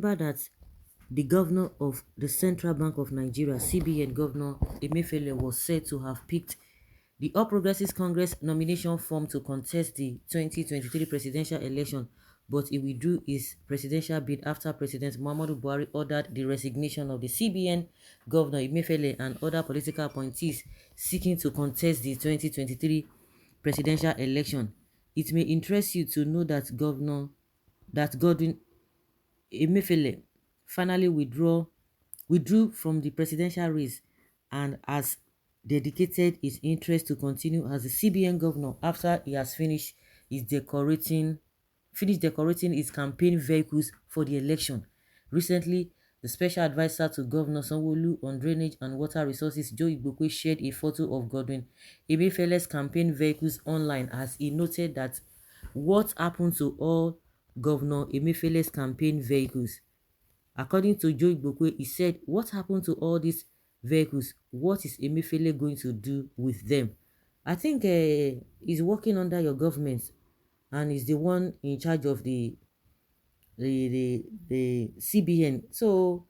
remember that the governor of the Central Bank of Nigeria, CBN Governor Emefiele, was said to have picked the All Progressives Congress nomination form to contest the 2023 presidential election, but he withdrew his presidential bid after President Muhammadu Buhari ordered the resignation of the CBN Governor Emefiele and other political appointees seeking to contest the 2023 presidential election. It may interest you to know that Godwin Emefiele finally withdrew from the presidential race and has dedicated his interest to continue as the CBN governor after he has his decorating finished decorating his campaign vehicles for the election. Recently, the special advisor to Governor Sanwo-Olu on drainage and water resources, Joe Igbokwe, shared a photo of Godwin Emefiele's campaign vehicles online as he noted that what happened to all Governor Emefiele's campaign vehicles. According to Joe Igbokwe, he said, what happened to all these vehicles? What is Emefiele going to do with them? I think he's working under your government and is the one in charge of the CBN. So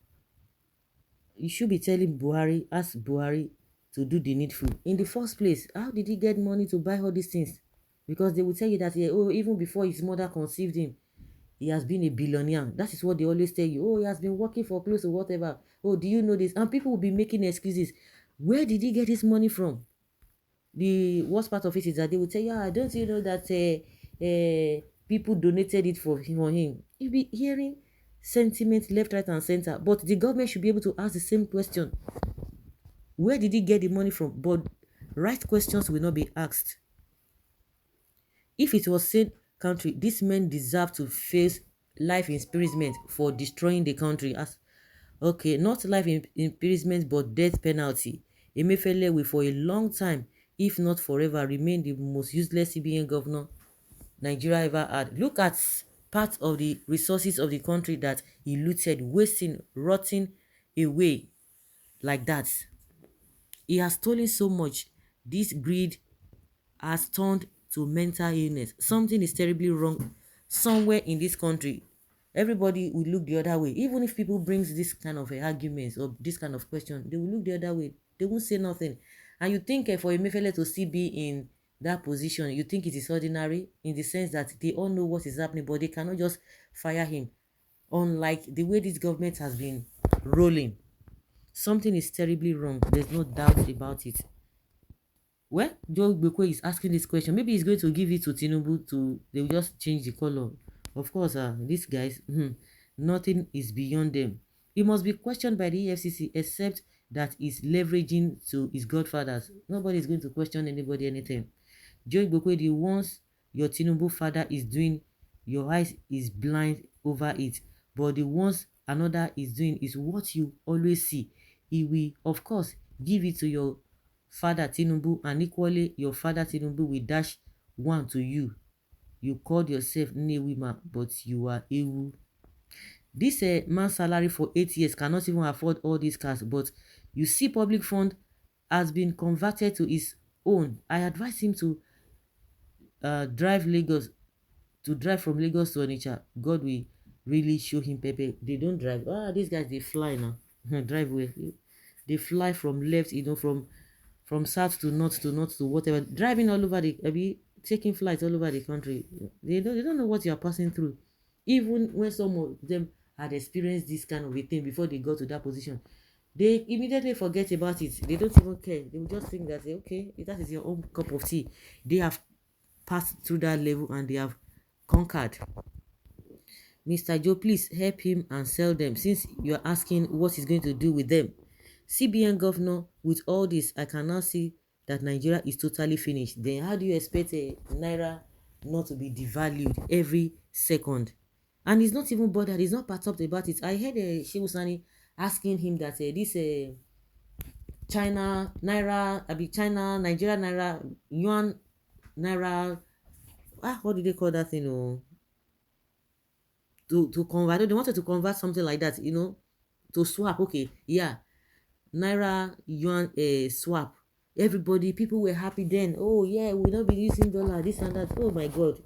you should be telling Buhari, ask Buhari to do the needful. In the first place, how did he get money to buy all these things? Because they will tell you that even before his mother conceived him, he has been a billionaire. That is what they always tell you. Oh, he has been working for close to whatever. Oh, do you know this? And people will be making excuses. Where did he get his money from? The worst part of it is that they will tell you, don't you know that people donated it for him? You'll be hearing sentiment left, right, and center. But the government should be able to ask the same question. Where did he get the money from? But right questions will not be asked. If it was said country, these men deserve to face life imprisonment for destroying the country. As okay, not life imprisonment but death penalty. Emefiele will for a long time, if not forever, remain the most useless CBN governor Nigeria ever had. Look at part of the resources of the country that he looted, wasting, rotting away like that. He has stolen so much. This greed has turned to mental illness. Something is terribly wrong somewhere in this country. Everybody will look the other way. Even if people brings this kind of arguments or this kind of question, they will look the other way. They won't say nothing. And you think for Emefiele to still be in that position, you think it is ordinary in the sense that they all know what is happening, but they cannot just fire him. Unlike the way this government has been rolling, something is terribly wrong. There's no doubt about it. Well, Joe Gbekwe is asking this question. Maybe he's going to give it to Tinubu they will just change the color. Of course, these guys, nothing is beyond them. He must be questioned by the Efcc except that he's leveraging to his godfathers. Nobody is going to question anybody anything. Joe Gbekwe, the ones your Tinubu father is doing, your eyes is blind over it. But the ones another is doing is what you always see. He will, of course, give it to your father Tinubu, and equally your father Tinubu will dash one to you. You called yourself Newima, but you are Ewu. This man's salary for 8 years cannot even afford all these cars, but you see public fund has been converted to his own. I advise him to drive from Lagos to Onitsha. God will really show him Pepe. They don't drive. These guys, they fly now. Drive away. They fly from left, from south to north to whatever, driving all over taking flights all over the country. They don't know what you are passing through. Even when some of them had experienced this kind of a thing before they got to that position, they immediately forget about it. They don't even care. They will just think that, okay, that is your own cup of tea. They have passed through that level and they have conquered. Mr. Joe, please help him and sell them, since you are asking what he's going to do with them. CBN governor, with all this, I can now see that Nigeria is totally finished. Then how do you expect a Naira not to be devalued every second? And he's not even bothered. He's not perturbed about it. I heard Shehu Sani asking him that this China Naira, Nigeria Naira, Yuan Naira, what do they call that thing? To convert. They wanted to convert something like that, to swap. Okay, yeah. Naira yuan swap. People were happy then. Oh yeah, we'll not be using dollar, this and that. Oh my God,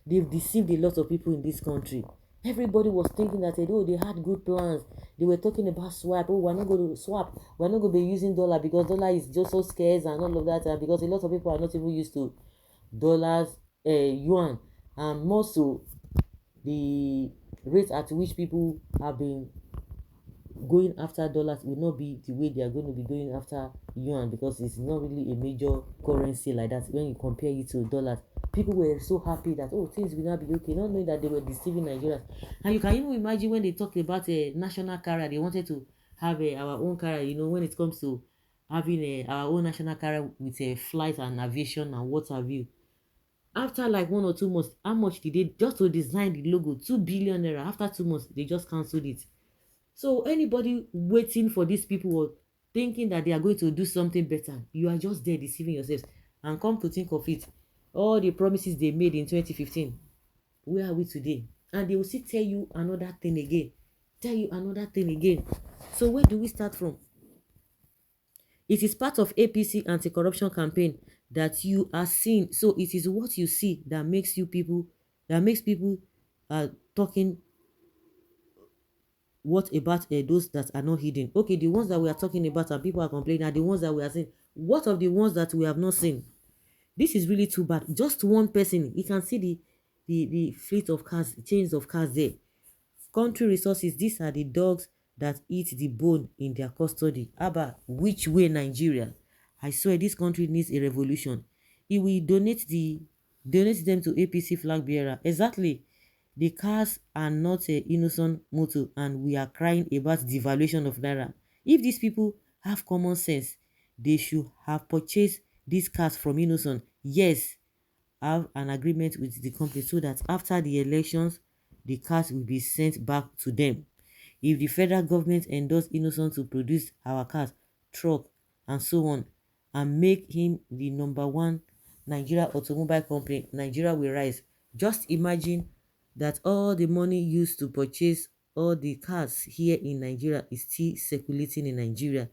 they've deceived a lot of people in this country. Everybody was thinking that oh, they had good plans. They were talking about swap. Oh, we're not going to swap. We're not going to be using dollar because dollar is just so scarce and all of that. And because a lot of people are not even used to dollars, yuan, and more so the rate at which people have been going after dollars will not be the way they are going to be going after yuan, because it's not really a major currency like that when you compare it to dollars. People were so happy that oh, things will not be okay, not knowing that they were deceiving Nigerians. And you can even imagine when they talked about a national carrier, they wanted to have our own carrier, when it comes to having our own national carrier with a flight and aviation and what have you. After like 1 or 2 months, how much did they just to design the logo? 2 billion naira. After 2 months, they just cancelled it. So anybody waiting for these people or thinking that they are going to do something better, you are just there deceiving yourselves. And come to think of it, all the promises they made in 2015, where are we today? And they will still tell you another thing again, tell you another thing again. So where do we start from? It is part of APC anti-corruption campaign that you are seeing. So it is what you see that makes people talking. What about those that are not hidden? Okay, the ones that we are talking about and people are complaining are the ones that we are seeing. What of the ones that we have not seen? This is really too bad. Just one person, you can see the fleet of cars, chains of cars there. Country resources, these are the dogs that eat the bone in their custody. Abba, which way Nigeria? I swear this country needs a revolution. It will donate them to APC flag bearer. Exactly. The cars are not a innocent motor and we are crying about devaluation of naira. If these people have common sense, they should have purchased these cars from innocent. Yes, have an agreement with the company so that after the elections, the cars will be sent back to them. If the federal government endorse Innocent to produce our cars, truck, and so on, and make him the number one Nigeria automobile company, Nigeria will rise. Just imagine that all the money used to purchase all the cars here in Nigeria is still circulating in Nigeria.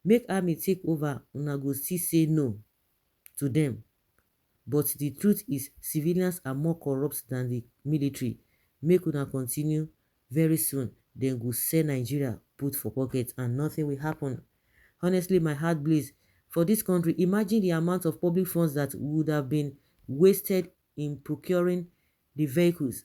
Make army take over, una go still say no to them. But the truth is civilians are more corrupt than the military. Make una continue, very soon dem go sell Nigeria put for pocket and nothing will happen. Honestly, my heart bleeds for this country. Imagine the amount of public funds that would have been wasted in procuring the vehicles.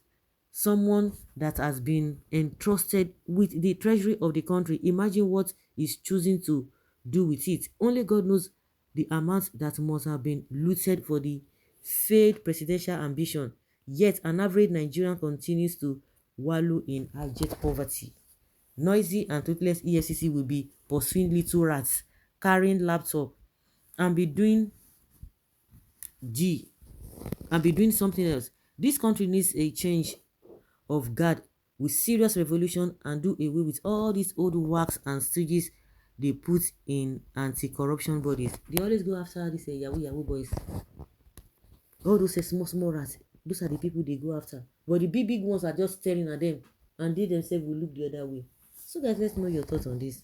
Someone that has been entrusted with the treasury of the country, imagine what he's choosing to do with it. Only God knows the amount that must have been looted for the failed presidential ambition. Yet an average Nigerian continues to wallow in abject poverty. Noisy and toothless EFCC will be pursuing little rats, carrying laptop, and be doing G and be doing something else. This country needs a change of guard with serious revolution and do away with all these old wax and stooges they put in anti-corruption bodies. They always go after these yahoo boys. All those small small rats, those are the people they go after. But the big ones are just staring at them and they themselves will look the other way. So guys, let's know your thoughts on this.